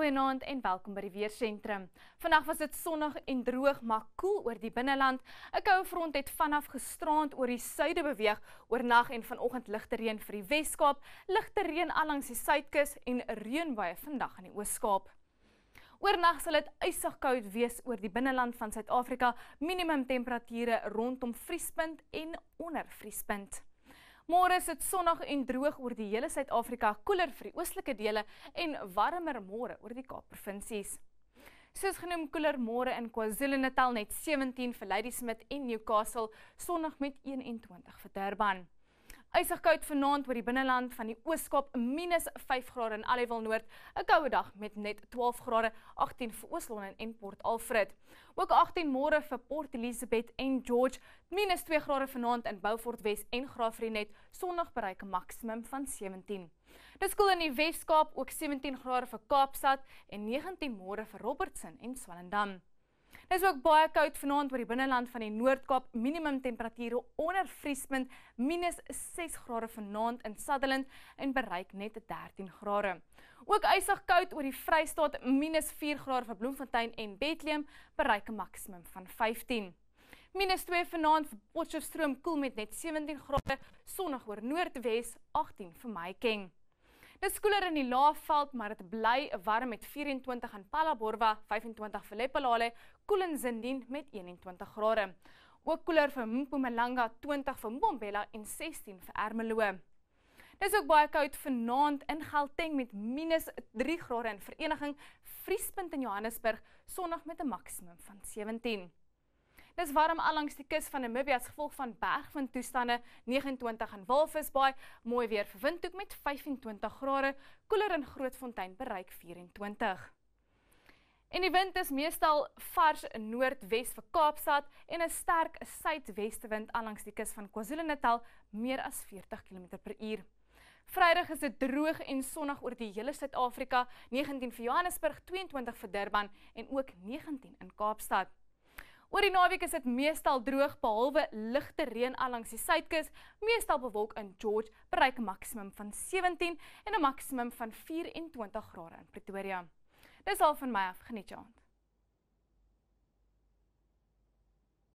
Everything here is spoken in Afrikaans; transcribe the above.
Goeienaand en welkom by die Weersentrum. Vandag was dit sonnig en droog, maar koel oor die binneland. 'n Koue front het vanaf gisterand oor die suide beweeg, oornag en vanoggend ligte reën vir die Wes-Kaap, ligte reën allangs die suidkus en reënbuie vandag in die Oos-Kaap. Oornag sal dit ysig koud wees oor die binneland van Suid-Afrika, minimum temperature rondom vriespunt en onder vriespunt. Môre is dit sonnig en droog oor die hele Suid-Afrika, koeler vir die oostelike dele en warmer môre oor die Kaapprovinsies. Soos genoem koeler môre in KwaZulu-Natal net 17 vir Ladysmith en Newcastle, sonnig met 21 vir Durban. Ysig koud vanaand oor die binneland van die Oos-Kaap, -5 in Aliwal Noord, 'n koue dag met net 12 grade, 18 vir Oos-London en Port Alfred. Ook 18 môre vir Port Elizabeth en George, -2 grade vanaand in Beaufort Wes en Graafrenet, sonnig bereik 'n maksimum van 17. Dis koel in die Wes-Kaap, ook 17 grade vir Kaapstad en 19 môre vir Robertson en Swellendam. Dit is ook baie koud vanaand oor die binneland van die Noord-Kaap, minimum temperature onder vriespunt, -6 grade vanaand in Sutherland en bereik net 13 grade. Ook ysig koud oor die Vrystaat, -4 grade vir Bloemfontein en Bethlehem, bereik 'n maksimum van 15. -2 vanaand vir Potchefstroom, koel met net 17 grade, sonnig oor Noordwes, 18 vir Mahikeng. Dit is koeler in die Laagveld, maar dit bly warm met 24 in Phalaborwa, 25 vir Lephalale, koel in Zindien met 21 grade. Ook koeler vir Mpumalanga, 20 vir Mbombela en 16 vir Ermelo. Dit is ook baie koud vanaand in Gauteng met -3 grade in Vereniging, vriespunt in Johannesburg, sonnig met 'n maksimum van 17. Dit is warm allangs die kus van Namibië as gevolg van bergwindtoestande, 29 in Walvisbaai, mooi weer vir Windhoek met 25 grade, koeler in Grootfontein bereik 24. En die wind is meestal vars noordwes vir Kaapstad en 'n sterk suidwestewind allangs die kus van KwaZulu-Natal, meer as 40 km/h. Vrydag is dit droog en sonnig oor die hele Suid-Afrika, 19 vir Johannesburg, 22 vir Durban en ook 19 in Kaapstad. Oor die naweek is dit meestal droog, behalwe ligte reën allangs die suidkus, meestal bewolk in George, bereik 'n maksimum van 17 en 'n maksimum van 24 grade in Pretoria. Dis al van my af, geniet jou aand.